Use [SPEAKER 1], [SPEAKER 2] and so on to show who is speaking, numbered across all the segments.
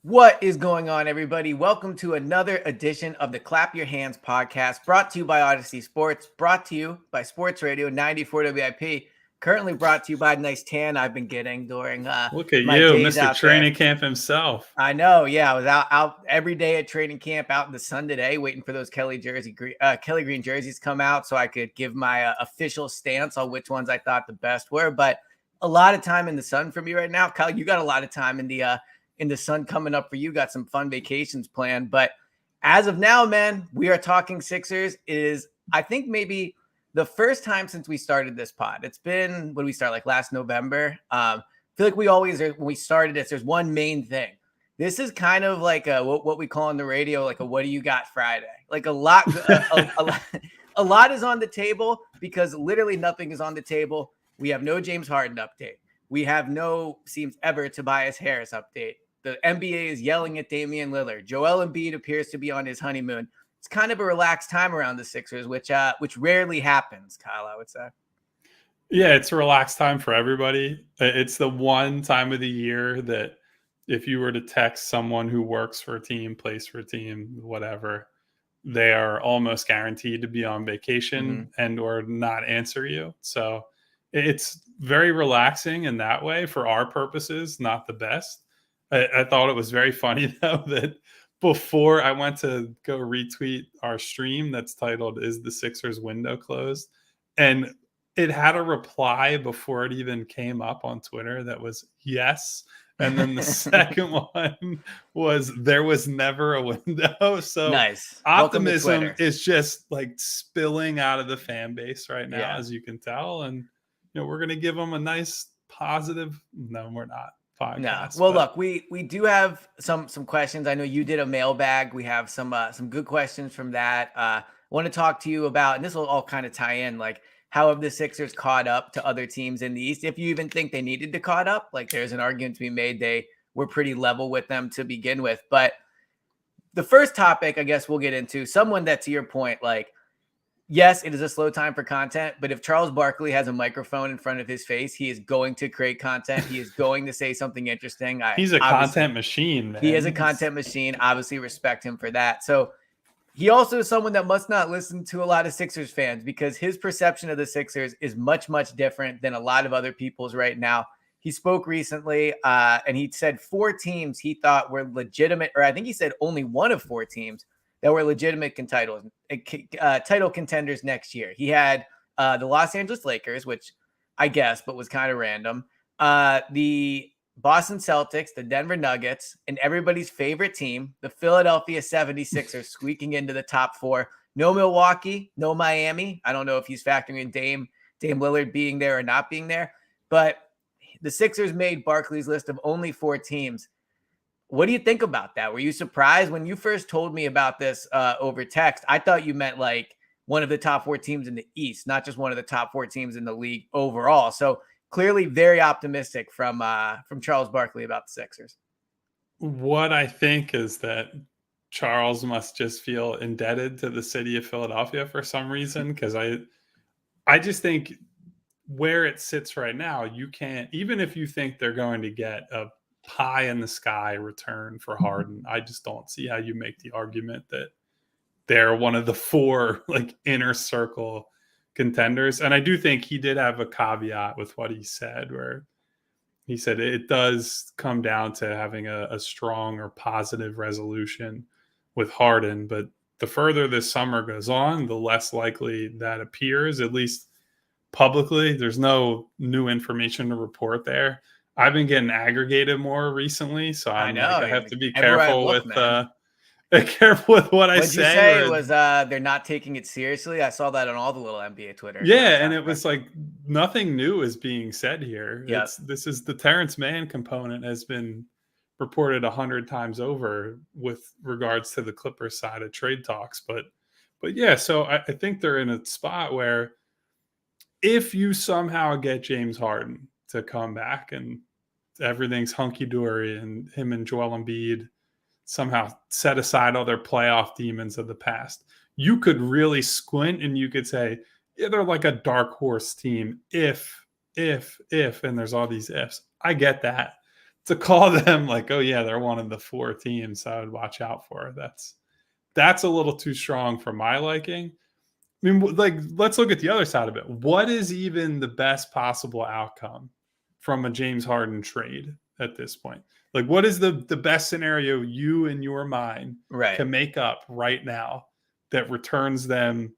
[SPEAKER 1] What is going on, everybody? Welcome to another edition of the Clap Your Hands podcast, brought to you by Odyssey Sports, brought to you by Sports Radio 94 WIP, currently brought to you by the nice tan I've been getting during
[SPEAKER 2] Look at
[SPEAKER 1] my
[SPEAKER 2] you,
[SPEAKER 1] days
[SPEAKER 2] Mr.
[SPEAKER 1] out there.
[SPEAKER 2] Training Camp himself.
[SPEAKER 1] I know, yeah, I was out every day at training camp, out in the sun today, waiting for those Kelly Green jerseys to come out so I could give my official stance on which ones I thought the best were. But a lot of time in the sun for me right now. Kyle, you got a lot of time in the sun coming up for you. Got some fun vacations planned. But as of now, man, we are talking Sixers. It is, I think, maybe the first time since we started this pod. It's been, when we start, like last November. I feel like we always, when we started this, there's one main thing. This is kind of like what we call on the radio, like a "What do you got Friday?" Like a lot, a lot is on the table because literally nothing is on the table. We have no James Harden update. We have no, seems ever, Tobias Harris update. The NBA is yelling at Damian Lillard. Joel Embiid appears to be on his honeymoon. It's kind of a relaxed time around the Sixers, which rarely happens, Kyle, I would say.
[SPEAKER 2] Yeah, it's a relaxed time for everybody. It's the one time of the year that if you were to text someone who works for a team, plays for a team, whatever, they are almost guaranteed to be on vacation and or not answer you. So it's very relaxing in that way for our purposes, not the best. I thought it was very funny, though, that before I went to go retweet our stream that's titled, "Is the Sixers window closed?" And it had a reply before it even came up on Twitter that was yes. And then the second one was there was never a window. So
[SPEAKER 1] Nice.
[SPEAKER 2] optimism is just like spilling out of the fan base right now, as you can tell. And, we're going to give them a nice positive. No, we're not. Podcast,
[SPEAKER 1] no. Well, look, we do have some questions. I know you did a mailbag. We have some good questions from that. I want to talk to you about, and this will all kind of tie in, like, how have the Sixers caught up to other teams in the East? If you even think they needed to caught up, like there's an argument to be made. They were pretty level with them to begin with. But the first topic, I guess we'll get into, someone that, to your point, like, yes, it is a slow time for content, but if Charles Barkley has a microphone in front of his face, he is going to create content. He is going to say something interesting.
[SPEAKER 2] He's a content machine, man.
[SPEAKER 1] He is a content machine. Obviously, respect him for that. So he also is someone that must not listen to a lot of Sixers fans because his perception of the Sixers is much, much different than a lot of other people's right now. He spoke recently and he said 4 teams he thought were legitimate, or I think he said only one of 4 teams that were legitimate title contenders next year. He had the Los Angeles Lakers, which I guess, but was kind of random. The Boston Celtics, the Denver Nuggets, and everybody's favorite team, the Philadelphia 76ers, squeaking into the top 4. No Milwaukee, no Miami. I don't know if he's factoring in Dame Lillard being there or not being there, but the Sixers made Barkley's list of only 4 teams. What do you think about that? Were you surprised when you first told me about this over text? I thought you meant like one of the top 4 teams in the East, not just one of the top 4 teams in the league overall. So clearly very optimistic from Charles Barkley about the Sixers.
[SPEAKER 2] What I think is that Charles must just feel indebted to the city of Philadelphia for some reason, because I just think where it sits right now, you can't, even if you think they're going to get a pie in the sky return for Harden, I just don't see how you make the argument that they're one of the 4 like inner circle contenders. And I do think he did have a caveat with what he said, where he said it does come down to having a strong or positive resolution with Harden. But the further this summer goes on, the less likely that appears, at least publicly. There's no new information to report there. I've been getting aggregated more recently, so I have to be careful with what I say.
[SPEAKER 1] What'd you say? It was they're not taking it seriously. I saw that on all the little NBA Twitter.
[SPEAKER 2] Yeah, and it was like nothing new is being said here.
[SPEAKER 1] Yep.
[SPEAKER 2] This is the Terrence Mann component has been reported 100 times over with regards to the Clippers side of trade talks. But yeah, so I think they're in a spot where if you somehow get James Harden to come back and everything's hunky-dory and him and Joel Embiid somehow set aside all their playoff demons of the past, you could really squint and you could say, yeah, they're like a dark horse team if, and there's all these ifs. I get that. to call them like, oh yeah, they're one of the 4 teams I would watch out for. That's a little too strong for my liking. I mean, like, let's look at the other side of it. What is even the best possible outcome from a James Harden trade at this point? Like, what is the best scenario you in your mind
[SPEAKER 1] Right.
[SPEAKER 2] can make up right now that returns them,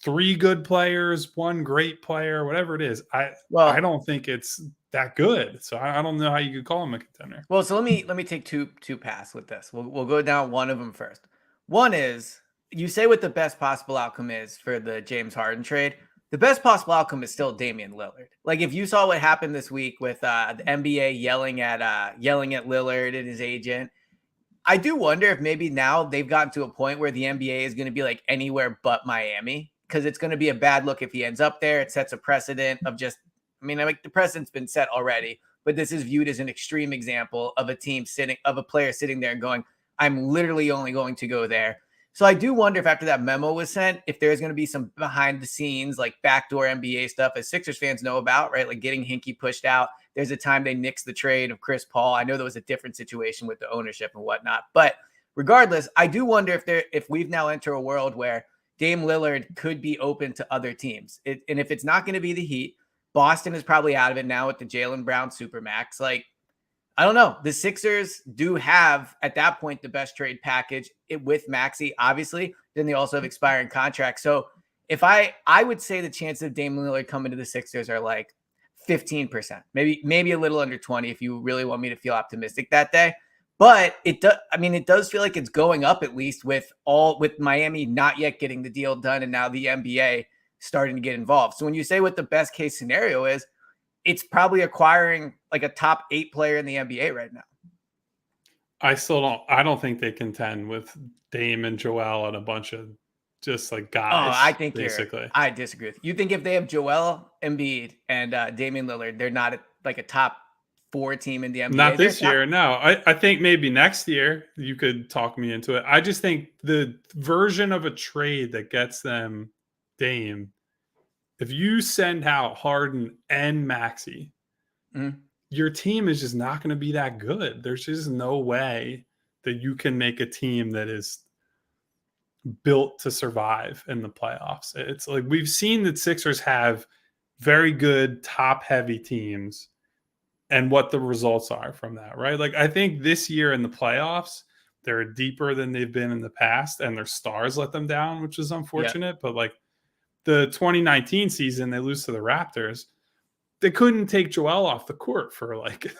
[SPEAKER 2] 3 good players, 1 great player, whatever it is? I
[SPEAKER 1] Well,
[SPEAKER 2] don't think it's that good. So I don't know how you could call him a contender.
[SPEAKER 1] well, so let me take two pass with this. We'll go down one of them first. One is you say what the best possible outcome is for the James Harden trade. The best possible outcome is still Damian Lillard. Like if you saw what happened this week with the NBA yelling at Lillard and his agent, I do wonder if maybe now they've gotten to a point where the NBA is going to be like anywhere but Miami, because it's going to be a bad look if he ends up there. It sets a precedent of just, I mean, like the precedent's been set already, but this is viewed as an extreme example of a player sitting there and going, I'm literally only going to go there. So I do wonder if after that memo was sent, if there's going to be some behind the scenes, like backdoor NBA stuff, as Sixers fans know about, right? Like getting Hinkie pushed out. There's a time they nixed the trade of Chris Paul. I know there was a different situation with the ownership and whatnot, but regardless, I do wonder if we've now entered a world where Dame Lillard could be open to other teams. And if it's not going to be the Heat, Boston is probably out of it now with the Jaylen Brown Supermax. Like, I don't know. The Sixers do have, at that point, the best trade package with Maxey, obviously. Then they also have expiring contracts. So if I would say the chances of Dame Lillard coming to the Sixers are like 15%, maybe a little under 20 if you really want me to feel optimistic that day. But it does feel like it's going up, at least with Miami not yet getting the deal done and now the NBA starting to get involved. So when you say what the best case scenario is, it's probably acquiring like a top 8 player in the NBA right now.
[SPEAKER 2] I don't think they contend with Dame and Joel and a bunch of just like guys.
[SPEAKER 1] I think
[SPEAKER 2] basically.
[SPEAKER 1] I disagree with you. You think if they have Joel Embiid and Damian Lillard, they're not like a top 4 team in the NBA?
[SPEAKER 2] Not this year. No, I think maybe next year you could talk me into it. I just think the version of a trade that gets them Dame, if you send out Harden and Maxey, your team is just not going to be that good. There's just no way that you can make a team that is built to survive in the playoffs. It's like we've seen that Sixers have very good top heavy teams and what the results are from that, right? Like I think this year in the playoffs, they're deeper than they've been in the past and their stars let them down, which is unfortunate. Yeah. But like the 2019 season, they lose to the Raptors. They couldn't take Joel off the court for like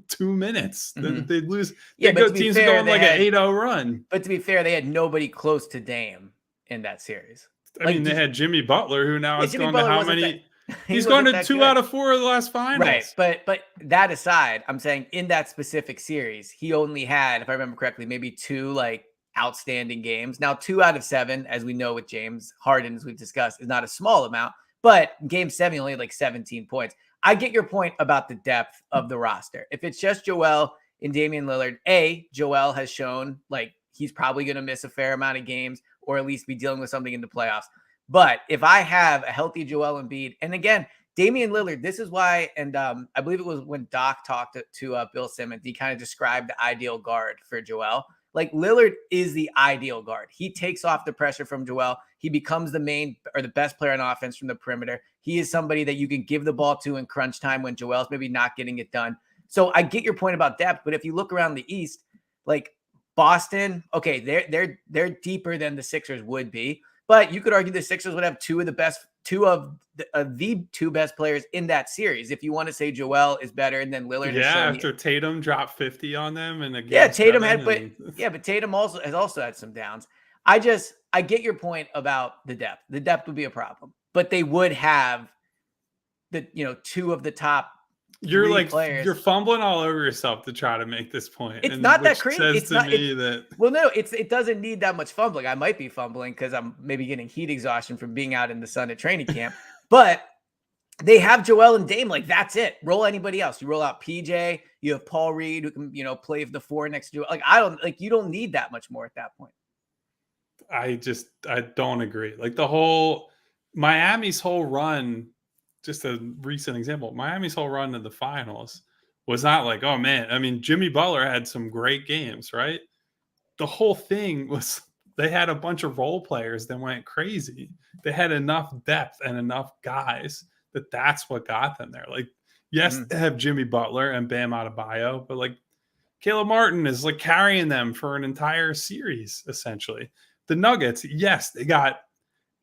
[SPEAKER 2] 2 minutes. Mm-hmm. They'd lose. Teams are going like an 8-0 run.
[SPEAKER 1] But to be fair, they had nobody close to Dame in that series.
[SPEAKER 2] I mean, they had Jimmy Butler, who now has gone to how many? He's gone to 2 out of 4 of the last finals.
[SPEAKER 1] Right. But that aside, I'm saying in that specific series, he only had, if I remember correctly, maybe 2 like outstanding games. Now, 2 out of 7, as we know with James Harden, as we've discussed, is not a small amount. But game 7, only had like 17 points. I get your point about the depth of the roster. If it's just Joel and Damian Lillard, Joel has shown like he's probably going to miss a fair amount of games or at least be dealing with something in the playoffs. But if I have a healthy Joel Embiid, and again, Damian Lillard, this is why, and I believe it was when Doc talked to Bill Simmons, he kind of described the ideal guard for Joel. Like Lillard is the ideal guard. He takes off the pressure from Joel. He becomes the main or the best player on offense from the perimeter. He is somebody that you can give the ball to in crunch time when Joel's maybe not getting it done. So I get your point about depth, but if you look around the East, like Boston, okay, they're deeper than the Sixers would be, but you could argue the Sixers would have two of the 2 best players in that series. If you want to say Joel is better and then Lillard.
[SPEAKER 2] Yeah, after Tatum dropped 50 on them and
[SPEAKER 1] Tatum had, but Tatum has also had some downs. I get your point about the depth. The depth would be a problem, but they would have the 2 of the top.
[SPEAKER 2] You're like
[SPEAKER 1] players.
[SPEAKER 2] You're fumbling all over yourself to try to make this point.
[SPEAKER 1] It's not that crazy.
[SPEAKER 2] Says to me that
[SPEAKER 1] it doesn't need that much fumbling. I might be fumbling because I'm maybe getting heat exhaustion from being out in the sun at training camp. But they have Joel and Dame. Like that's it. Roll anybody else. You roll out PJ. You have Paul Reed who can play the 4 next to Joel. Like you don't need that much more at that point.
[SPEAKER 2] I don't agree. Like Miami's whole run. Just a recent example, Miami's whole run to the finals was not like, oh man, I mean, Jimmy Butler had some great games, right? The whole thing was they had a bunch of role players that went crazy. They had enough depth and enough guys that's what got them there. Like, yes,
[SPEAKER 1] Mhm.
[SPEAKER 2] they have Jimmy Butler and Bam Adebayo, but like Caleb Martin is like carrying them for an entire series, essentially. The Nuggets, yes, they got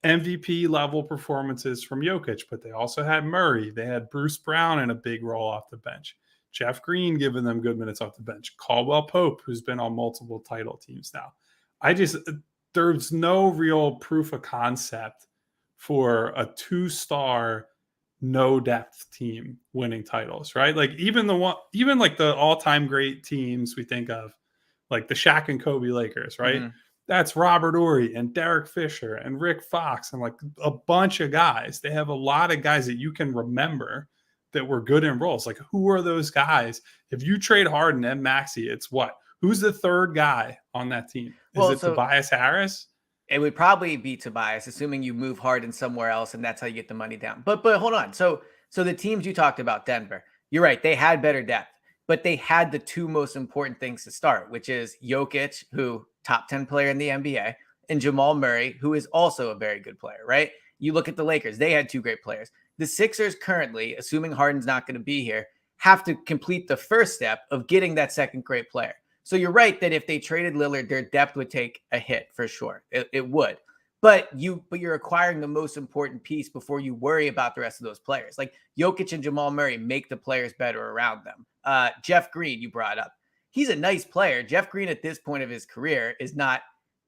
[SPEAKER 2] MVP level performances from Jokic, but they also had Murray. They had Bruce Brown in a big role off the bench. Jeff Green giving them good minutes off the bench. Caldwell Pope, who's been on multiple title teams now. There's no real proof of concept for a 2-star, no depth team winning titles, right? Like even like the all-time great teams we think of, like the Shaq and Kobe Lakers, right?
[SPEAKER 1] Mhm.
[SPEAKER 2] That's Robert Ory and Derek Fisher and Rick Fox and like a bunch of guys. They have a lot of guys that you can remember that were good in roles. Like, who are those guys? If you trade Harden and Maxey, it's what? Who's the third guy on that team? Is
[SPEAKER 1] Well,
[SPEAKER 2] it
[SPEAKER 1] so
[SPEAKER 2] Tobias Harris?
[SPEAKER 1] it would probably be Tobias, assuming you move Harden somewhere else, and that's how you get the money down. But hold on. So the teams you talked about, Denver, you're right. They had better depth, but they had the two most important things to start, which is Jokic, who top 10 player in the NBA, and Jamal Murray, who is also a very good player, right? You look at the Lakers, they had two great players. The Sixers currently, assuming Harden's not going to be here, have to complete the first step of getting that second great player. So you're right that if they traded Lillard, their depth would take a hit for sure. It would. But you're acquiring the most important piece before you worry about the rest of those players. Like Jokic and Jamal Murray make the players better around them. Jeff Green, you brought up. He's a nice player. Jeff Green at this point of his career is not,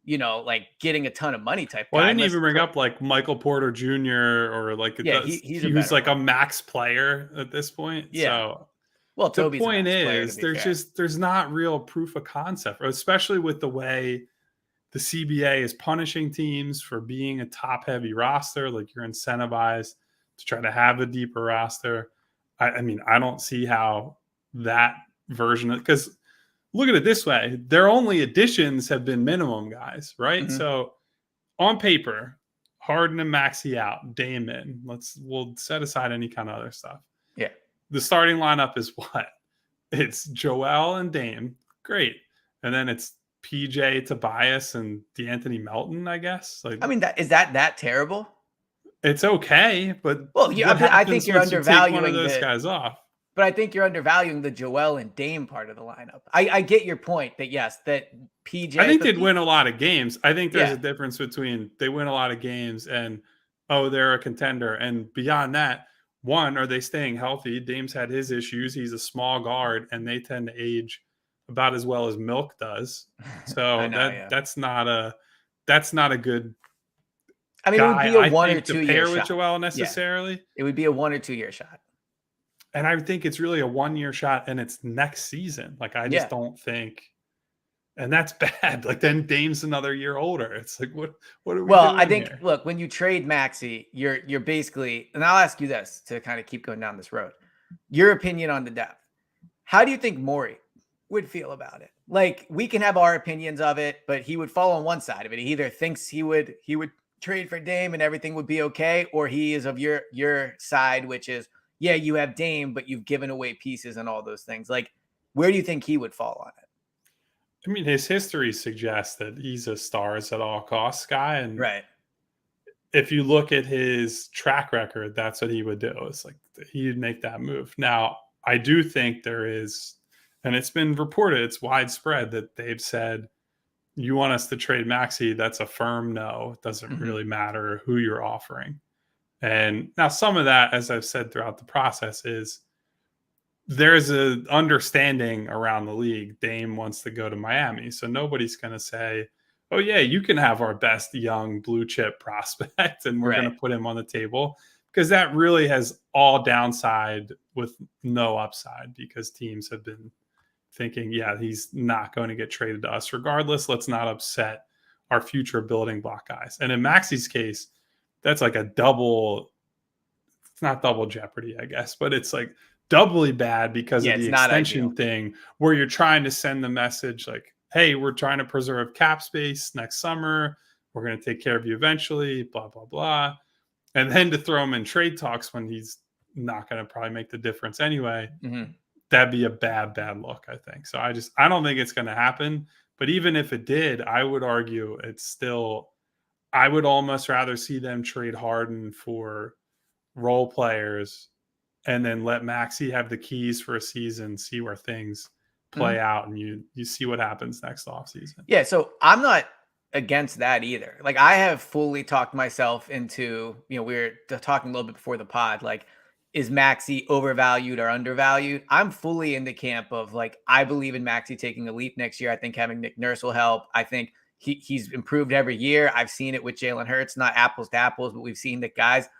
[SPEAKER 1] like getting a ton of money type
[SPEAKER 2] Well, I
[SPEAKER 1] guy.
[SPEAKER 2] didn't even bring up like Michael Porter Jr. or like
[SPEAKER 1] Yeah, he's a
[SPEAKER 2] he was
[SPEAKER 1] better
[SPEAKER 2] like a
[SPEAKER 1] one.
[SPEAKER 2] max player at this point.
[SPEAKER 1] Yeah.
[SPEAKER 2] So
[SPEAKER 1] Well,
[SPEAKER 2] the
[SPEAKER 1] Toby's a
[SPEAKER 2] point
[SPEAKER 1] max player, to
[SPEAKER 2] is
[SPEAKER 1] be fair.
[SPEAKER 2] there's not real proof of concept, especially with the way the CBA is punishing teams for being a top heavy roster. Like, you're incentivized to try to have a deeper roster. I mean, I don't see how that version of, because look at it this way, their only additions have been minimum guys, right?
[SPEAKER 1] Mhm.
[SPEAKER 2] So on paper, Harden and Maxey out, Dame in. We'll set aside any kind of other stuff.
[SPEAKER 1] Yeah.
[SPEAKER 2] The starting lineup is what? It's Joel and Dame. Great. And then it's PJ, Tobias, and DeAnthony Melton, I guess. Like,
[SPEAKER 1] I mean, that terrible?
[SPEAKER 2] it's okay, but
[SPEAKER 1] Well, yeah,
[SPEAKER 2] what
[SPEAKER 1] I think
[SPEAKER 2] happens
[SPEAKER 1] you're
[SPEAKER 2] once you take one of
[SPEAKER 1] undervaluing
[SPEAKER 2] those guys off?
[SPEAKER 1] but I think you're undervaluing the Joel and Dame part of the lineup. I get your point that yes, that
[SPEAKER 2] I
[SPEAKER 1] PJ,
[SPEAKER 2] think
[SPEAKER 1] but
[SPEAKER 2] they'd win a lot of games. I think there's
[SPEAKER 1] yeah,
[SPEAKER 2] a difference between they win a lot of games and, oh, they're a contender. And beyond that, one, are they staying healthy? Dame's had his issues. He's a small guard, and they tend to age about as well as milk does.
[SPEAKER 1] I
[SPEAKER 2] So
[SPEAKER 1] know, yeah.
[SPEAKER 2] that's not a good
[SPEAKER 1] I mean, it would be
[SPEAKER 2] guy,
[SPEAKER 1] a
[SPEAKER 2] I
[SPEAKER 1] 1 or
[SPEAKER 2] think, to
[SPEAKER 1] 2 year
[SPEAKER 2] pair with
[SPEAKER 1] shot.
[SPEAKER 2] Joel
[SPEAKER 1] Yeah,
[SPEAKER 2] necessarily.
[SPEAKER 1] it would be a 1 or 2 year shot.
[SPEAKER 2] And I think it's really a 1-year shot, and it's next season. Like, I just
[SPEAKER 1] Yeah.
[SPEAKER 2] don't think, and that's bad. Like, then Dame's another year older. It's like, what are we
[SPEAKER 1] Well, I
[SPEAKER 2] doing
[SPEAKER 1] think
[SPEAKER 2] here?
[SPEAKER 1] look, when you trade Maxey, you're basically, and I'll ask you this to kind of keep going down this road. Your opinion on the depth. How do you think Morey would feel about it? Like, we can have our opinions of it, but he would fall on one side of it. He either thinks he would trade for Dame and everything would be okay, or he is of your side, which is, yeah, you have Dame, but you've given away pieces and all those things. Like, where do you think he would fall on it?
[SPEAKER 2] I mean, his history suggests that he's a stars at all costs guy. And
[SPEAKER 1] Right.
[SPEAKER 2] if you look at his track record, that's what he would do. It's like he'd make that move. Now, I do think there is, and it's been reported, it's widespread that they've said, you want us to trade Maxey? That's a firm no. It doesn't
[SPEAKER 1] Mhm.
[SPEAKER 2] really matter who you're offering. And now some of that, as I've said throughout the process, is there's an understanding around the league. Dame wants to go to Miami. So nobody's going to say, oh, yeah, you can have our best young blue chip prospect and we're going
[SPEAKER 1] Right.
[SPEAKER 2] to put him on the table. Because that really has all downside with no upside, because teams have been thinking, yeah, he's not going to get traded to us regardless. Let's not upset our future building block guys. And in Maxey's case, that's like a double, it's not double jeopardy, I guess, but it's like doubly bad because
[SPEAKER 1] Yeah,
[SPEAKER 2] of the
[SPEAKER 1] it's not
[SPEAKER 2] extension
[SPEAKER 1] ideal.
[SPEAKER 2] thing, where you're trying to send the message like, hey, we're trying to preserve cap space next summer. We're going to take care of you eventually, blah, blah, blah. And then to throw him in trade talks when he's not going to probably make the difference anyway.
[SPEAKER 1] Mhm.
[SPEAKER 2] that'd be a bad look, I think. So I don't think it's going to happen. But even if it did, I would argue I would almost rather see them trade Harden for role players and then let Maxey have the keys for a season, see where things play out, and you see what happens next offseason.
[SPEAKER 1] Yeah, so I'm not against that either. Like, I have fully talked myself into, we were talking a little bit before the pod, like, is Maxey overvalued or undervalued? I'm fully in the camp of, like, I believe in Maxey taking a leap next year. I think having Nick Nurse will help. I think he's improved every year. I've seen it with Jalen Hurts, not apples to apples, but we've seen that guys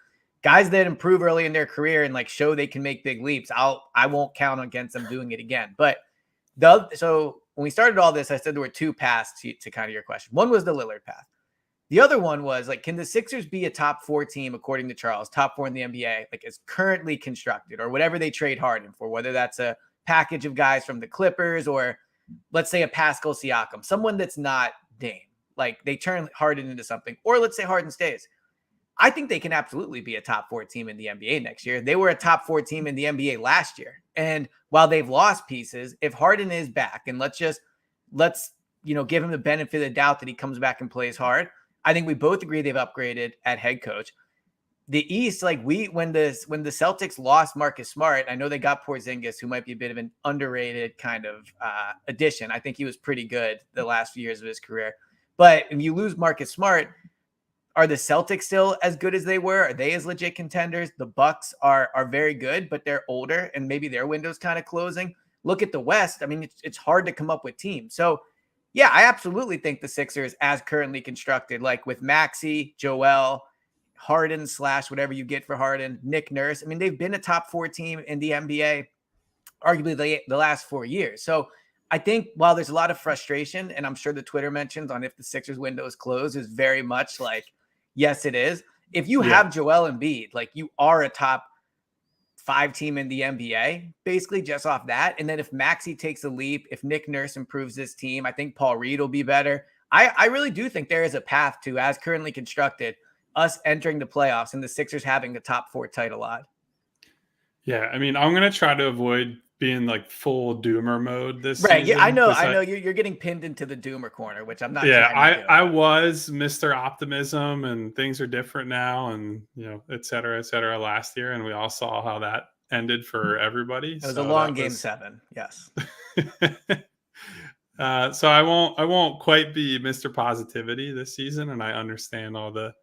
[SPEAKER 1] that improve early in their career and like show they can make big leaps. I won't count against them doing it again. But so when we started all this, I said there were two paths to kind of your question. One was the Lillard path. The other one was like, can the Sixers be a top 4 team, according to Charles, top 4 in the NBA, like as currently constructed, or whatever they trade Harden for, whether that's a package of guys from the Clippers or let's say a Pascal Siakam, someone that's not Dame, like they turn Harden into something, or let's say Harden stays. I think they can absolutely be a top 4 team in the NBA next year. They were a top 4 team in the NBA last year. And while they've lost pieces, if Harden is back, and let's give him the benefit of the doubt that he comes back and plays hard, I think we both agree they've upgraded at head coach. The East, like when the Celtics lost Marcus Smart, I know they got Porzingis, who might be a bit of an underrated kind of addition. I think he was pretty good the last few years of his career. But if you lose Marcus Smart, are the Celtics still as good as they were? Are they as legit contenders? The Bucks are very good, but they're older and maybe their window's kind of closing. Look at the West. I mean, it's hard to come up with teams. So yeah, I absolutely think the Sixers, as currently constructed, like with Maxey, Joel, Harden / whatever you get for Harden, Nick Nurse. I mean, they've been a top 4 team in the NBA, arguably the last 4 years. So I think while there's a lot of frustration, and I'm sure the Twitter mentions on if the Sixers window is closed is very much like, yes, it is. If you have Joel Embiid, like you are a top 5 team in the NBA, basically just off that. And then if Maxey takes a leap, if Nick Nurse improves this team, I think Paul Reed will be better. I really do think there is a path to, as currently constructed, us entering the playoffs and the Sixers having the top 4 title odd.
[SPEAKER 2] Yeah, I mean, I'm going to try to avoid being like full doomer mode this
[SPEAKER 1] right.
[SPEAKER 2] season.
[SPEAKER 1] Yeah, I know you're getting pinned into the doomer corner, which I'm not.
[SPEAKER 2] Yeah, I was Mr. Optimism, and things are different now, and et cetera last year, and we all saw how that ended for everybody.
[SPEAKER 1] It was a long game 7. Yes.
[SPEAKER 2] So I won't quite be Mr. Positivity this season, and I understand all the.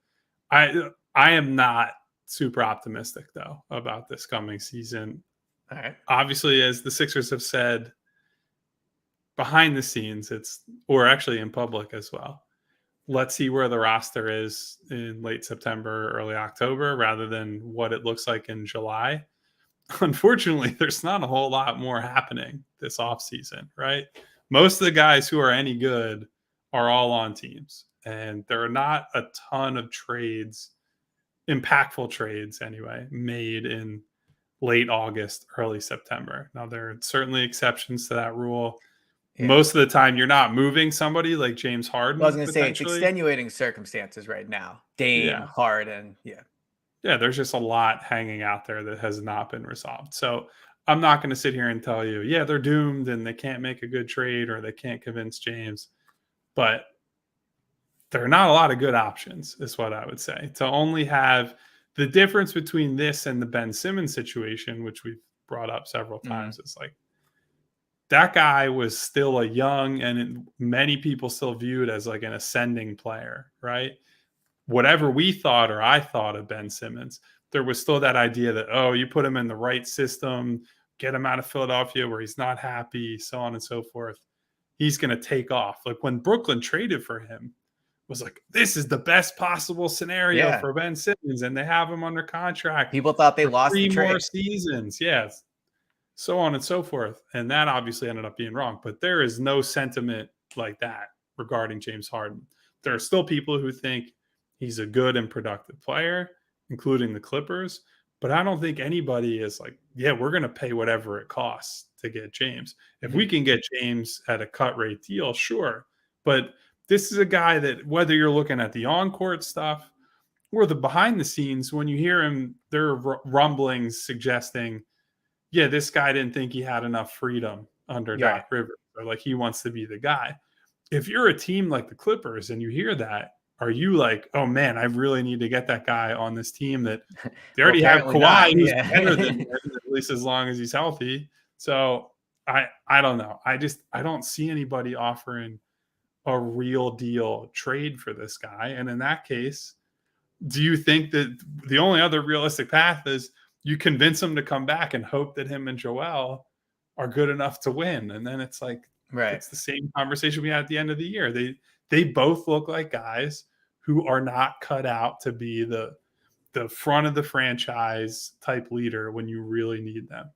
[SPEAKER 2] I am not super optimistic though about this coming season.
[SPEAKER 1] All right.
[SPEAKER 2] Obviously, as the Sixers have said behind the scenes, or actually in public as well, let's see where the roster is in late September, early October, rather than what it looks like in July. Unfortunately, there's not a whole lot more happening this offseason, right? Most of the guys who are any good are all on teams, and there are not a ton of trades, impactful trades anyway, made in late August, early September. Now, there are certainly exceptions to that rule. Yeah. Most of the time, you're not moving somebody like James Harden.
[SPEAKER 1] Well, I was going to say, it's extenuating circumstances right now. Dame, Harden, Yeah,
[SPEAKER 2] there's just a lot hanging out there that has not been resolved. So I'm not going to sit here and tell you, they're doomed and they can't make a good trade or they can't convince James. But there are not a lot of good options, is what I would say. To only have the difference between this and the Ben Simmons situation, which we've brought up several times, is like that guy was still a young, and many people still viewed as like an ascending player, right? Whatever we thought or I thought of Ben Simmons, there was still that idea that, you put him in the right system, get him out of Philadelphia where he's not happy, so on and so forth. He's going to take off. Like when Brooklyn traded for him, was like, this is the best possible scenario for Ben Simmons, and they have him under contract.
[SPEAKER 1] People thought they lost
[SPEAKER 2] 3
[SPEAKER 1] the trade.
[SPEAKER 2] more seasons. Yes. So on and so forth. And that obviously ended up being wrong. But there is no sentiment like that regarding James Harden. There are still people who think he's a good and productive player, including the Clippers. But I don't think anybody is like, we're going to pay whatever it costs to get James. If we can get James at a cut rate deal, sure. But this is a guy that, whether you're looking at the on-court stuff or the behind the scenes, when you hear him, there are rumblings suggesting yeah, this guy didn't think he had enough freedom under
[SPEAKER 1] Right.
[SPEAKER 2] Doc Rivers, or like he wants to be the guy. If you're a team like the Clippers and you hear that, are you like, oh man, I really need to get that guy on this team that they
[SPEAKER 1] Well,
[SPEAKER 2] already have
[SPEAKER 1] apparently not.
[SPEAKER 2] Kawhi, who's
[SPEAKER 1] Yeah.
[SPEAKER 2] better than him, at least as long as he's healthy. So I don't know. I don't see anybody offering a real deal trade for this guy. And in that case, do you think that the only other realistic path is you convince him to come back and hope that him and Joel are good enough to win? And then it's like,
[SPEAKER 1] Right.
[SPEAKER 2] it's the same conversation we had at the end of the year. They both look like guys who are not cut out to be the front of the franchise type leader when you really need them.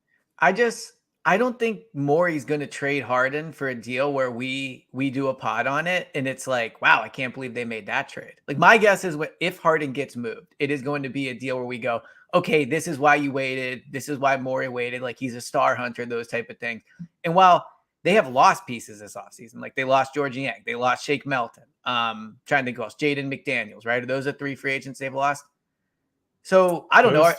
[SPEAKER 1] I don't think Morey's going to trade Harden for a deal where we do a pod on it and it's like, wow, I can't believe they made that trade. Like my guess is if Harden gets moved, it is going to be a deal where we go, okay, this is why you waited. This is why Morey waited. Like he's a star hunter, those type of things. And while they have lost pieces this offseason, like they lost George Yang, they lost Shake Melton. Trying to think who else, Jaden McDaniels, right? Are those the 3 free agents they've lost? So I don't know.
[SPEAKER 2] I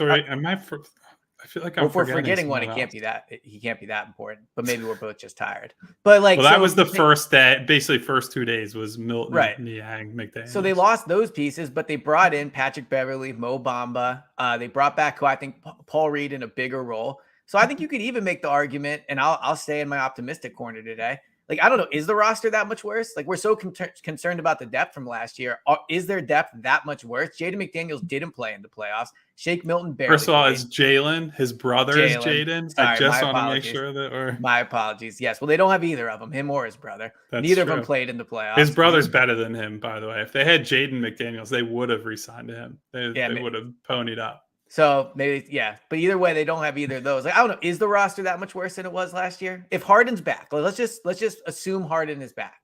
[SPEAKER 2] feel like
[SPEAKER 1] if we're forgetting one, he
[SPEAKER 2] else.
[SPEAKER 1] can't be that important. But maybe we're both just tired. But like,
[SPEAKER 2] well, that was the first day. Basically, first 2 days was Milton,
[SPEAKER 1] right?
[SPEAKER 2] Niang, McDaniels.
[SPEAKER 1] So they lost those pieces, but they brought in Patrick Beverley, Mo Bamba. They brought back who I think Paul Reed in a bigger role. So I think you could even make the argument, and I'll stay in my optimistic corner today. Like, I don't know, is the roster that much worse? Like, we're so concerned about the depth from last year. Is their depth that much worse? Jaden McDaniels didn't play in the playoffs. Shake Milton barely.
[SPEAKER 2] First of all, it's Jalen. His brother is Jaden. I just want to make sure that.
[SPEAKER 1] My apologies. Yes. Well, they don't have either of them, him or his brother.
[SPEAKER 2] That's
[SPEAKER 1] Neither
[SPEAKER 2] true.
[SPEAKER 1] of them played in the playoffs.
[SPEAKER 2] His brother's better than him, by the way. If they had Jaden McDaniels, they would have re-signed him. They would have ponied up.
[SPEAKER 1] So maybe, yeah. But either way, they don't have either of those. Like, I don't know. Is the roster that much worse than it was last year? If Harden's back, let's just assume Harden is back.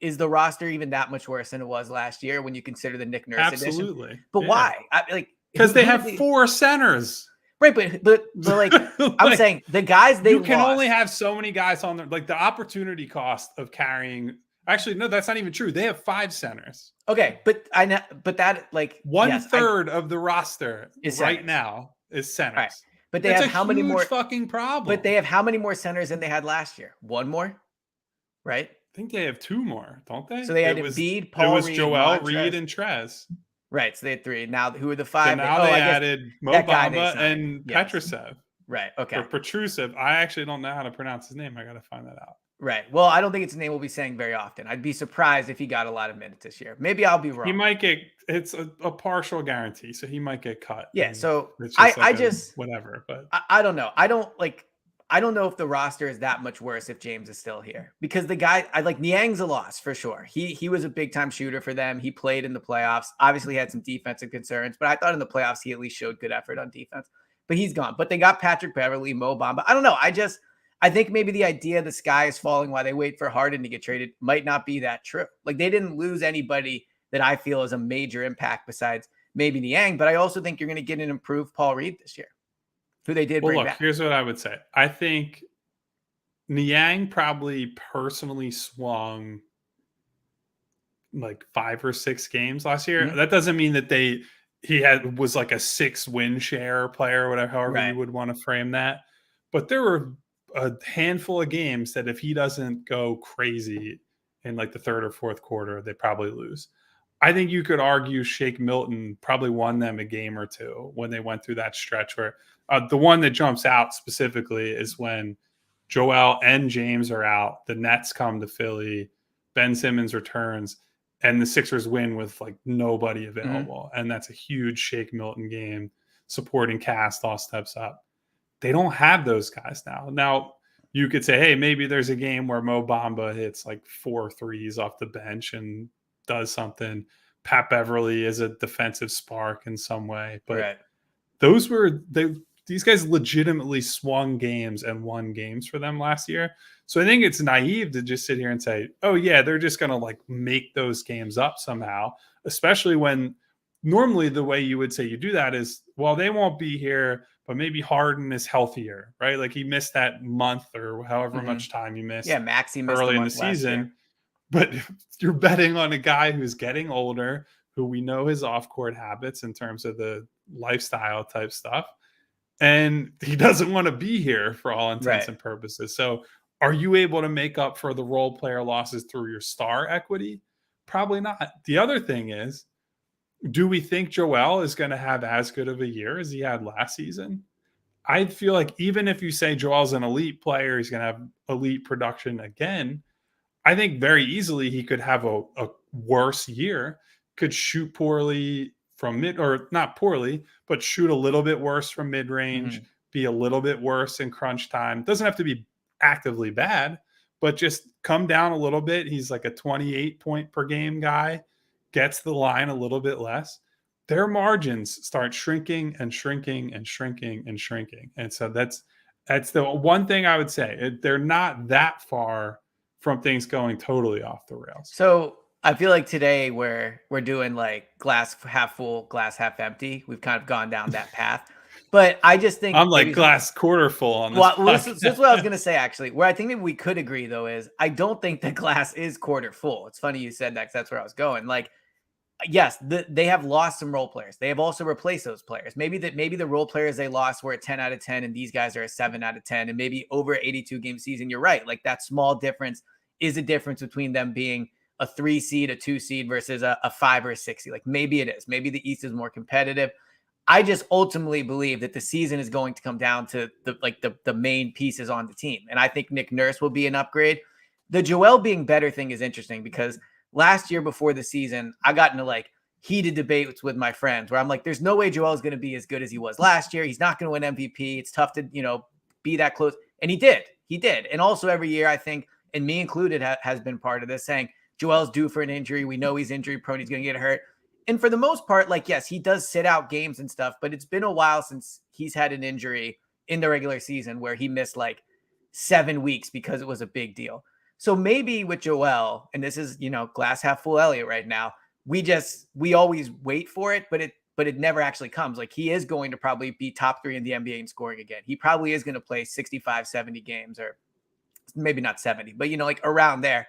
[SPEAKER 1] Is the roster even that much worse than it was last year when you consider the Nick Nurse
[SPEAKER 2] Absolutely.
[SPEAKER 1] edition? But why?
[SPEAKER 2] Because they have 4 centers.
[SPEAKER 1] Right, but like, I'm saying the guys they
[SPEAKER 2] you can
[SPEAKER 1] lost,
[SPEAKER 2] only have so many guys on there. Like the opportunity cost of carrying. Actually, no, that's not even true. They have 5 centers.
[SPEAKER 1] Okay, but I know, but that like
[SPEAKER 2] 1/3 of the roster
[SPEAKER 1] is
[SPEAKER 2] right
[SPEAKER 1] centers.
[SPEAKER 2] now is centers.
[SPEAKER 1] Right. But they have how many more
[SPEAKER 2] fucking problem?
[SPEAKER 1] But they have how many more centers than they had last year? 1 more, right?
[SPEAKER 2] I think they have 2 more, don't they?
[SPEAKER 1] So they had Embiid, Paul,
[SPEAKER 2] it was
[SPEAKER 1] Reed,
[SPEAKER 2] Joel, Reed, and Trez.
[SPEAKER 1] Right. So they had 3. Now who are the 5?
[SPEAKER 2] So now they added Mo Bamba and Petrusev.
[SPEAKER 1] Right. Okay.
[SPEAKER 2] Or Petrusev. I actually don't know how to pronounce his name. I got to find that out.
[SPEAKER 1] Right. Well, I don't think it's a name we'll be saying very often. I'd be surprised if he got a lot of minutes this year. Maybe I'll be wrong.
[SPEAKER 2] He might get. It's a partial guarantee, so he might get cut.
[SPEAKER 1] Yeah. So
[SPEAKER 2] I just whatever. But
[SPEAKER 1] I don't know. I don't know if the roster is that much worse if James is still here, because the guy Niang's a loss for sure. He was a big time shooter for them. He played in the playoffs. Obviously had some defensive concerns, but I thought in the playoffs he at least showed good effort on defense. But he's gone. But they got Patrick Beverley, Mo Bamba. I don't know. I think maybe the idea the sky is falling while they wait for Harden to get traded might not be that true. Like they didn't lose anybody that I feel is a major impact besides maybe Niang, but I also think you're going to get an improved Paul Reed this year, who they did bring back.
[SPEAKER 2] Here's what I would say. I think Niang probably personally swung like 5 or 6 games last year. Mm-hmm. That doesn't mean that he was like a 6-win share player or whatever, however you would want to frame that. But there were a handful of games that if he doesn't go crazy in like the 3rd or 4th quarter, they probably lose. I think you could argue Shake Milton probably won them a game or 2 when they went through that stretch where the one that jumps out specifically is when Joel and James are out. The Nets come to Philly, Ben Simmons returns, and the Sixers win with like nobody available. Mm-hmm. And that's a huge Shake Milton game. Supporting cast all steps up. They don't have those guys now. Now, you could say, hey, maybe there's a game where Mo Bamba hits like 4 threes off the bench and does something. Pat Beverley is a defensive spark in some way. But these guys legitimately swung games and won games for them last year. So I think it's naive to just sit here and say, oh, yeah, they're just going to like make those games up somehow, especially when normally the way you would say you do that is, well, they won't be here, but maybe Harden is healthier, right? Like he missed that month or however much time he missed.
[SPEAKER 1] Yeah, Maxey missed
[SPEAKER 2] early in the season. But you're betting on a guy who's getting older, who we know his off-court habits in terms of the lifestyle type stuff. and he doesn't want to be here for all intents
[SPEAKER 1] Right.
[SPEAKER 2] and purposes. So are you able to make up for the role player losses through your star equity? Probably not. The other thing is, do we think Joel is going to have as good of a year as he had last season? I feel like even if you say Joel's an elite player, he's going to have elite production again. I think very easily he could have a worse year, could shoot poorly from mid, or not poorly, but shoot a little bit worse from mid range, be a little bit worse in crunch time. Doesn't have to be actively bad, but just come down a little bit. He's like a 28 point per game guy, gets the line a little bit less. Their margins start shrinking and shrinking and shrinking and shrinking. And so that's the one thing I would say. They're not that far from things going totally off the rails.
[SPEAKER 1] So I feel like today we're doing like glass half full, glass half empty. We've kind of gone down that path. But I just think
[SPEAKER 2] I'm like glass quarter full on this.
[SPEAKER 1] Well, this is what I was going to say, actually. Where I think maybe we could agree, though, is I don't think the glass is quarter full. It's funny you said that because that's where I was going. Like, yes, they have lost some role players. They have also replaced those players. Maybe the role players they lost were a 10 out of 10, and these guys are a 7 out of 10. And maybe over 82 game season, you're right. Like, that small difference is a difference between them being a 3 seed, a 2 seed versus a 5 or a 6 seed. Like, maybe it is. Maybe the East is more competitive. I just ultimately believe that the season is going to come down to the main pieces on the team. And I think Nick Nurse will be an upgrade. The Joel being better thing is interesting because last year before the season, I got into like heated debates with my friends where I'm like, there's no way Joel is going to be as good as he was last year. He's not going to win MVP. It's tough to, be that close. And he did. He did. And also every year, I think, and me included, has been part of this saying Joel's due for an injury. We know he's injury prone. He's going to get hurt. And for the most part, like, yes, he does sit out games and stuff, but it's been a while since he's had an injury in the regular season where he missed like 7 weeks because it was a big deal. So maybe with Joel, and this is, glass half full Elliott right now, we always wait for it, but it never actually comes. Like, he is going to probably be top 3 in the NBA in scoring again. He probably is going to play 65, 70 games, or maybe not 70, but like around there.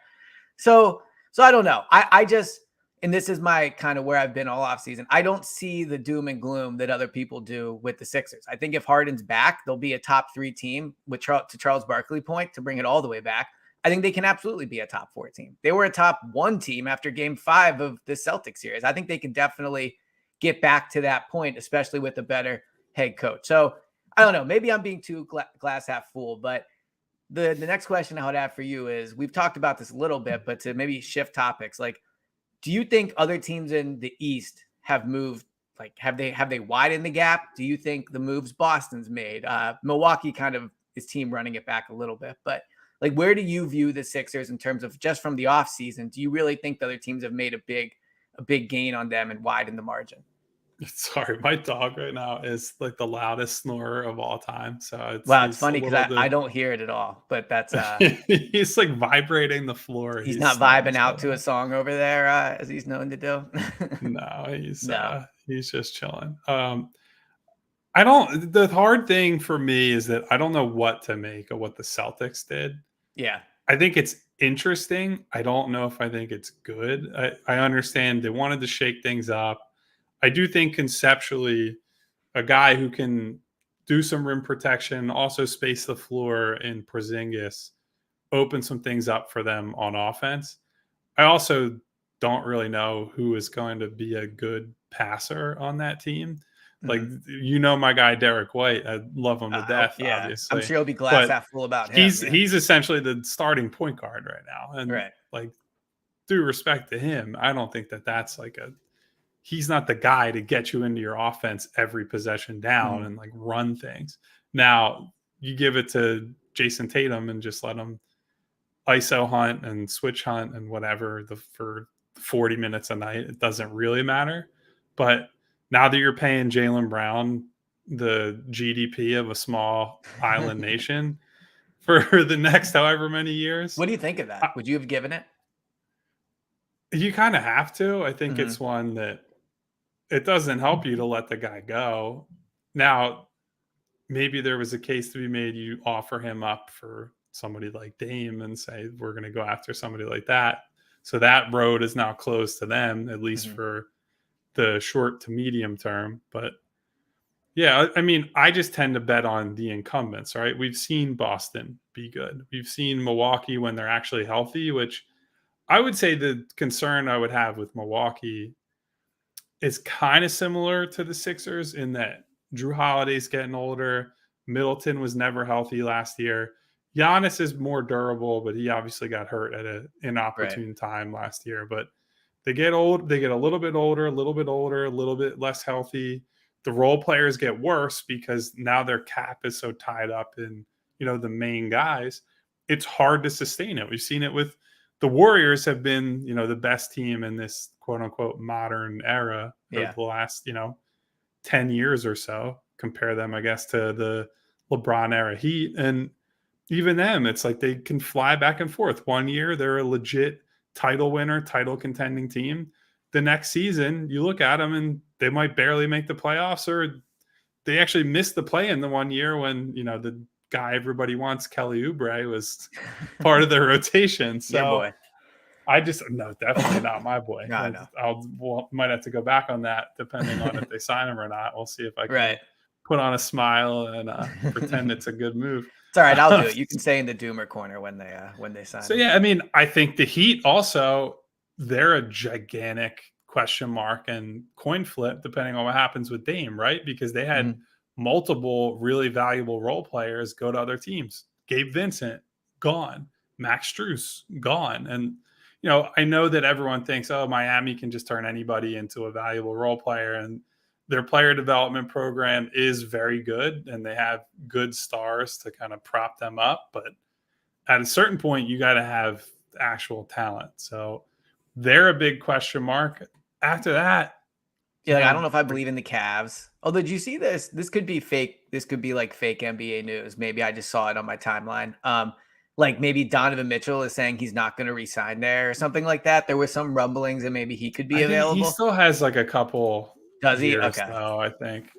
[SPEAKER 1] So I don't know. I just, and this is my kind of where I've been all offseason, I don't see the doom and gloom that other people do with the Sixers. I think if Harden's back, they'll be a top 3 team with to Charles Barkley point to bring it all the way back. I think they can absolutely be a top 4 team. They were a top 1 team after game 5 of the Celtics series. I think they can definitely get back to that point, especially with a better head coach. So I don't know, maybe I'm being too glass half full, but the next question I would have for you is, we've talked about this a little bit, but to maybe shift topics, like, do you think other teams in the East have moved? Like, have they widened the gap? Do you think the moves Boston's made? Milwaukee kind of is team running it back a little bit, but like, where do you view the Sixers in terms of just from the offseason? Do you really think the other teams have made a big gain on them and widened the margin?
[SPEAKER 2] Sorry, my dog right now is like the loudest snorer of all time. So
[SPEAKER 1] it's funny because I don't hear it at all, but that's
[SPEAKER 2] he's like vibrating the floor.
[SPEAKER 1] He's not vibing out to a song over there as he's known to do.
[SPEAKER 2] No, he's just chilling. The hard thing for me is that I don't know what to make of what the Celtics did.
[SPEAKER 1] Yeah.
[SPEAKER 2] I think it's interesting. I don't know if I think it's good. I understand they wanted to shake things up. I do think conceptually a guy who can do some rim protection, also space the floor in Porzingis, open some things up for them on offense. I also don't really know who is going to be a good passer on that team. Like, my guy, Derek White, I love him to death, obviously.
[SPEAKER 1] I'm sure he'll be glass half full about him.
[SPEAKER 2] He's essentially the starting point guard right now. And
[SPEAKER 1] right.
[SPEAKER 2] like, due respect to him, I don't think that's like he's not the guy to get you into your offense every possession down and like run things. Now, you give it to Jason Tatum and just let him ISO hunt and switch hunt and whatever for 40 minutes a night. It doesn't really matter. But now that you're paying Jaylen Brown the GDP of a small island nation for the next however many years.
[SPEAKER 1] What do you think of that? Would you have given it?
[SPEAKER 2] You kind of have to. I think it's one that it doesn't help you to let the guy go. Now, maybe there was a case to be made. You offer him up for somebody like Dame and say, we're going to go after somebody like that. So that road is now closed to them, at least for the short to medium term. But Yeah, I mean, I just tend to bet on the incumbents, right? We've seen Boston be good. We've seen Milwaukee when they're actually healthy, which I would say the concern I would have with Milwaukee is kind of similar to the Sixers in that Drew Holiday's getting older. Middleton was never healthy last year. Giannis is more durable, but he obviously got hurt at an
[SPEAKER 1] Right.
[SPEAKER 2] inopportune time last year. But they get old, they get a little bit older, a little bit older, a little bit less healthy. The role players get worse because now their cap is so tied up in, the main guys. It's hard to sustain it. We've seen it with the Warriors have been, the best team in this quote unquote modern era of
[SPEAKER 1] Yeah.
[SPEAKER 2] the last, 10 years or so. Compare them, I guess, to the LeBron era Heat. And even them, it's like they can fly back and forth. One year, they're a legit title winner, title contending team. The next season, you look at them and they might barely make the playoffs, or they actually missed the play in the one year when, the guy everybody wants, Kelly Oubre, was part of their rotation.
[SPEAKER 1] Your
[SPEAKER 2] So
[SPEAKER 1] boy.
[SPEAKER 2] no, definitely not my boy.
[SPEAKER 1] No.
[SPEAKER 2] Might have to go back on that depending on if they sign him or not. We'll see if I can
[SPEAKER 1] Right.
[SPEAKER 2] put on a smile and pretend it's a good move.
[SPEAKER 1] It's all right. I'll do it. You can stay in the doomer corner when they sign
[SPEAKER 2] So
[SPEAKER 1] him.
[SPEAKER 2] yeah, I mean, I think the Heat also, they're a gigantic question mark and coin flip depending on what happens with Dame, right? Because they had multiple really valuable role players go to other teams. Gabe Vincent gone, Max Strus gone, and I know that everyone thinks, oh, Miami can just turn anybody into a valuable role player, and their player development program is very good, and they have good stars to kind of prop them up, but at a certain point, you got to have actual talent. So they're a big question mark. After that,
[SPEAKER 1] Yeah, like, I don't know if I believe in the Cavs. Oh, did you see this? This could be fake. This could be like fake NBA news. Maybe I just saw it on my timeline. Like maybe Donovan Mitchell is saying he's not going to resign there or something like that. There was some rumblings that maybe he could be
[SPEAKER 2] I think he
[SPEAKER 1] available.
[SPEAKER 2] still has like a couple
[SPEAKER 1] Does he?
[SPEAKER 2] years,
[SPEAKER 1] Okay.
[SPEAKER 2] though. I think,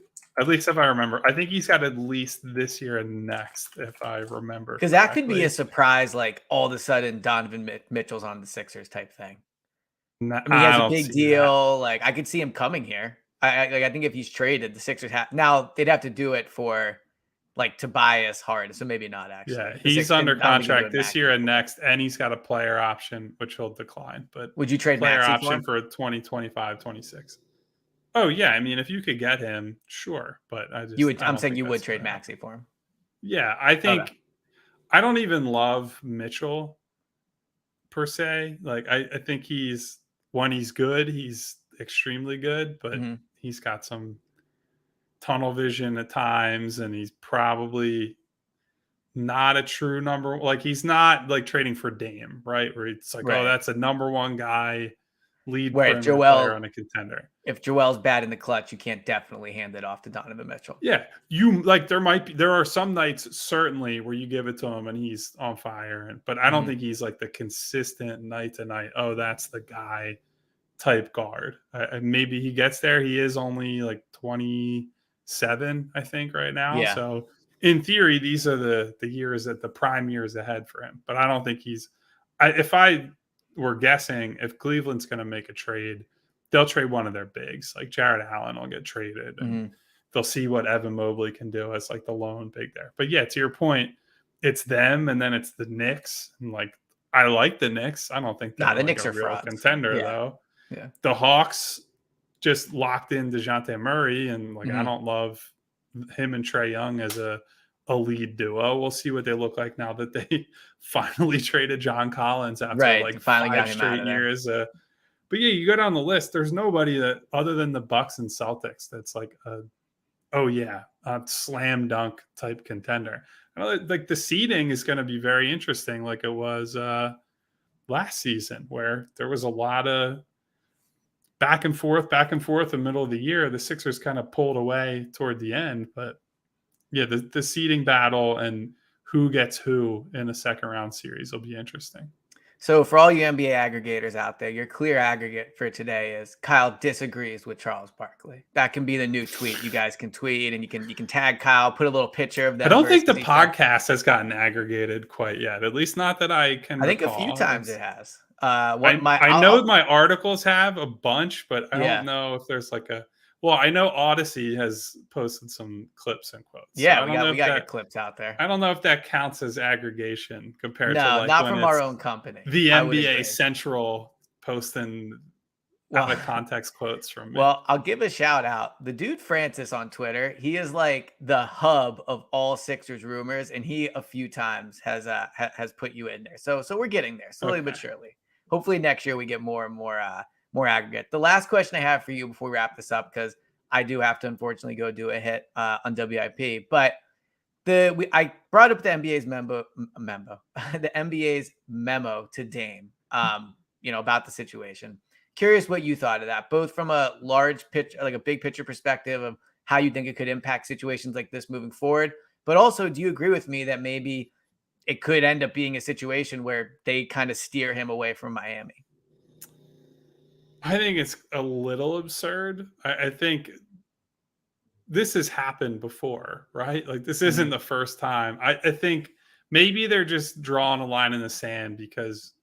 [SPEAKER 2] at least if I remember, I think he's got at least this year and next, if I remember.
[SPEAKER 1] Because that could be a surprise, like all of a sudden Donovan Mitchell's on the Sixers type thing. I mean, he has a big deal. Like I could see him coming here. I think if he's traded, the Sixers have now they'd have to do it for like Tobias Harris, so maybe not actually.
[SPEAKER 2] Yeah,
[SPEAKER 1] The
[SPEAKER 2] he's
[SPEAKER 1] Sixers,
[SPEAKER 2] under
[SPEAKER 1] I don't think he's
[SPEAKER 2] contract
[SPEAKER 1] doing
[SPEAKER 2] this
[SPEAKER 1] max.
[SPEAKER 2] year and next, and he's got a player option, which he'll decline. But
[SPEAKER 1] Would you trade
[SPEAKER 2] player
[SPEAKER 1] Maxey for
[SPEAKER 2] option
[SPEAKER 1] him?
[SPEAKER 2] for 2025, 26. Oh yeah, I mean, if you could get him, sure. But I
[SPEAKER 1] You would.
[SPEAKER 2] don't
[SPEAKER 1] I'm saying
[SPEAKER 2] think
[SPEAKER 1] you would
[SPEAKER 2] that's
[SPEAKER 1] trade
[SPEAKER 2] gonna happen.
[SPEAKER 1] Maxey for him.
[SPEAKER 2] Yeah, I think
[SPEAKER 1] Okay.
[SPEAKER 2] I don't even love Mitchell per se. Like I think when he's good, he's extremely good, but
[SPEAKER 1] Mm-hmm.
[SPEAKER 2] he's got some tunnel vision at times, and he's probably not a true number. Like he's not like trading for Dame, right? Where it's like, oh,
[SPEAKER 1] Right.
[SPEAKER 2] that's a number one guy, lead
[SPEAKER 1] Where
[SPEAKER 2] perimeter player on a contender.
[SPEAKER 1] if Joel's bad in the clutch, you can't definitely hand it off to Donovan Mitchell.
[SPEAKER 2] Yeah, there are some nights certainly where you give it to him and he's on fire, but I don't think he's like the consistent night to night. Oh, that's the guy type guard. Maybe he gets there. He is only like 27, I think, right now.
[SPEAKER 1] Yeah.
[SPEAKER 2] So in theory, these are the years the prime years ahead for him. But I don't think if I were guessing, if Cleveland's going to make a trade, they'll trade one of their bigs. Like Jared Allen will get traded, and they'll see what Evan Mobley can do as like the lone big there. But yeah, to your point, it's them, and then it's the Knicks. And like, I like the Knicks. I don't think they're
[SPEAKER 1] the Knicks
[SPEAKER 2] a
[SPEAKER 1] are
[SPEAKER 2] real
[SPEAKER 1] frauds.
[SPEAKER 2] contender though.
[SPEAKER 1] Yeah.
[SPEAKER 2] The Hawks just locked in DeJounte Murray, and like I don't love him and Trae Young as a lead duo. We'll see what they look like now that they finally traded John Collins after like
[SPEAKER 1] finally
[SPEAKER 2] 5 straight years. But yeah, you go down the list. There's nobody that other than the Bucks and Celtics that's like a slam dunk type contender. Like the seeding is going to be very interesting, like it was last season, where there was a lot of back and forth in the middle of the year. The Sixers kind of pulled away toward the end, but yeah, the seeding battle and who gets who in a second round series will be interesting.
[SPEAKER 1] So for all you NBA aggregators out there, your clear aggregate for today is Kyle disagrees with Charles Barkley. That can be the new tweet. You guys can tweet and you can tag Kyle, put a little picture of them.
[SPEAKER 2] I don't think the podcast has gotten aggregated quite yet. At least not that I can.
[SPEAKER 1] I think
[SPEAKER 2] recall.
[SPEAKER 1] a few times it has.
[SPEAKER 2] I know my articles have a bunch, but I don't know if there's like Well, I know Odyssey has posted some clips and quotes. So
[SPEAKER 1] Yeah,
[SPEAKER 2] I don't know
[SPEAKER 1] we
[SPEAKER 2] if
[SPEAKER 1] got your
[SPEAKER 2] that
[SPEAKER 1] clips out there.
[SPEAKER 2] I don't know if that counts as aggregation compared to
[SPEAKER 1] No,
[SPEAKER 2] like
[SPEAKER 1] not
[SPEAKER 2] when
[SPEAKER 1] from our
[SPEAKER 2] it's
[SPEAKER 1] own company.
[SPEAKER 2] the
[SPEAKER 1] I would
[SPEAKER 2] NBA
[SPEAKER 1] agree.
[SPEAKER 2] Central posting
[SPEAKER 1] Well,
[SPEAKER 2] out of context quotes from me.
[SPEAKER 1] well, I'll give a shout out. The dude Francis on Twitter, he is like the hub of all Sixers rumors, and he a few times has put you in there. So we're getting there slowly
[SPEAKER 2] Okay.
[SPEAKER 1] but surely. Hopefully next year we get more and more aggregate. The last question I have for you before we wrap this up, because I do have to unfortunately go do a hit on WIP, but I brought up the NBA's the NBA's memo to Dame, about the situation. Curious what you thought of that, both from a large pitch, like a big picture perspective of how you think it could impact situations like this moving forward, but also, do you agree with me that maybe it could end up being a situation where they kind of steer him away from Miami?
[SPEAKER 2] I think it's a little absurd. I think this has happened before, right? Like this isn't
[SPEAKER 1] Mhm.
[SPEAKER 2] the first time. I think maybe they're just drawing a line in the sand because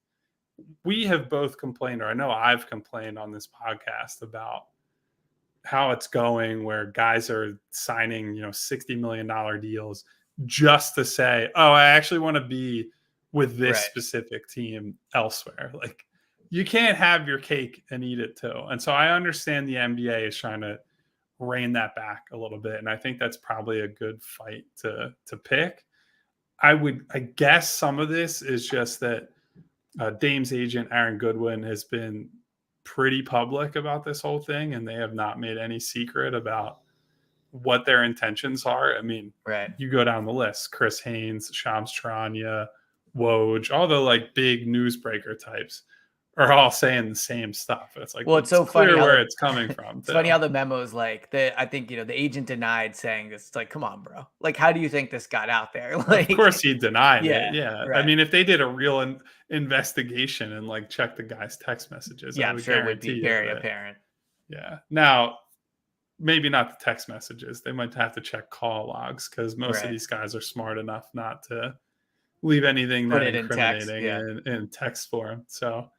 [SPEAKER 2] we have both complained, or I know I've complained on this podcast about how it's going, where guys are signing, $60 million deals just to say, oh, I actually want to be with this
[SPEAKER 1] Right.
[SPEAKER 2] specific team elsewhere. Like you can't have your cake and eat it too. And so I understand the NBA is trying to rein that back a little bit. And I think that's probably a good fight to pick. I guess some of this is just that Dame's agent Aaron Goodwin has been pretty public about this whole thing, and they have not made any secret about what their intentions are. I mean,
[SPEAKER 1] Right.
[SPEAKER 2] you go down the list: Chris Haynes, Shams Charania, Woj, all the like big newsbreaker types are all saying the same stuff. It's like
[SPEAKER 1] Well, it's
[SPEAKER 2] it's
[SPEAKER 1] so funny
[SPEAKER 2] clear
[SPEAKER 1] how
[SPEAKER 2] where it's coming from
[SPEAKER 1] it's funny
[SPEAKER 2] too.
[SPEAKER 1] how the memo is like I think the agent denied saying this. It's like, come on, bro. Like, how do you think this got out there?
[SPEAKER 2] Of
[SPEAKER 1] Like,
[SPEAKER 2] course, he denied it.
[SPEAKER 1] yeah,
[SPEAKER 2] Yeah, I
[SPEAKER 1] right.
[SPEAKER 2] mean, if they did a real investigation and like checked the guy's text messages, I
[SPEAKER 1] Yeah, I'm
[SPEAKER 2] would
[SPEAKER 1] sure it would
[SPEAKER 2] guarantee
[SPEAKER 1] be
[SPEAKER 2] you
[SPEAKER 1] very
[SPEAKER 2] that.
[SPEAKER 1] apparent.
[SPEAKER 2] Yeah. Now, maybe not the text messages. They might have to check call logs because most of
[SPEAKER 1] Right.
[SPEAKER 2] these guys are smart enough not to leave anything
[SPEAKER 1] Put
[SPEAKER 2] that
[SPEAKER 1] it in text.
[SPEAKER 2] incriminating
[SPEAKER 1] Yeah.
[SPEAKER 2] in text form. So,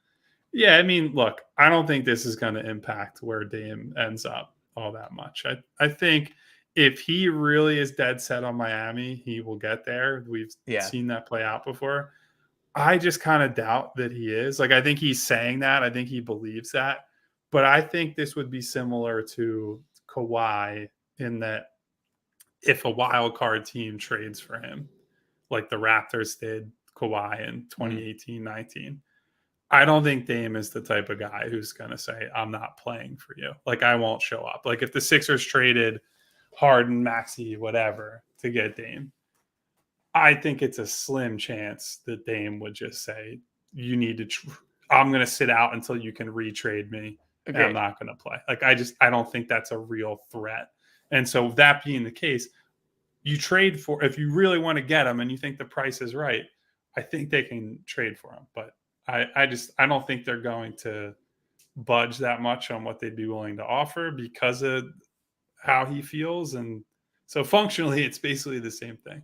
[SPEAKER 2] yeah, I mean, look, I don't think this is going to impact where Dame ends up all that much. I think if he really is dead set on Miami, he will get there. We've
[SPEAKER 1] Yeah.
[SPEAKER 2] seen that play out before. I just kind of doubt that he is. Like, I think he's saying that. I think he believes that. But I think this would be similar to Kawhi in that if a wild card team trades for him, like the Raptors did Kawhi in
[SPEAKER 1] Mhm.
[SPEAKER 2] 2018-19, I don't think Dame is the type of guy who's going to say, I'm not playing for you. Like, I won't show up. Like, if the Sixers traded Harden, Maxey, whatever to get Dame, I think it's a slim chance that Dame would just say, "You need to. I'm going to sit out until you can retrade me, and I'm
[SPEAKER 1] Agreed.
[SPEAKER 2] not going to play." Like I don't think that's a real threat. And so that being the case, you trade for if you really want to get him and you think the price is right. I think they can trade for him, but I don't think they're going to budge that much on what they'd be willing to offer because of how he feels. And so functionally, it's basically the same thing.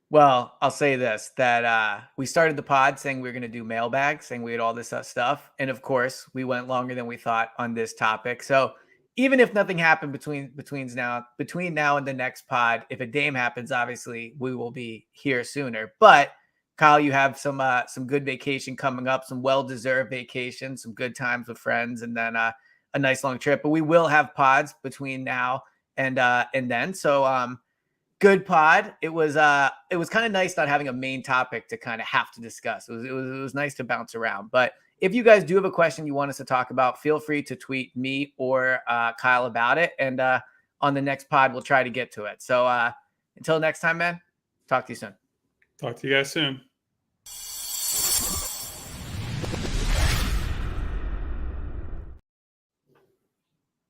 [SPEAKER 1] Well, I'll say this, that we started the pod saying we were going to do mailbag, saying we had all this stuff. And of course, we went longer than we thought on this topic. So even if nothing happened between now and the next pod, if a Dame happens, obviously we will be here sooner. But Kyle, you have some good vacation coming up, some well-deserved vacation, some good times with friends, and then a nice long trip. But we will have pods between now and then. So good pod. It was kind of nice not having a main topic to kind of have to discuss. It was nice to bounce around. But if you guys do have a question you want us to talk about, feel free to tweet me or Kyle about it. And on the next pod, we'll try to get to it. So until next time, man, talk to you soon.
[SPEAKER 2] Talk to you guys soon.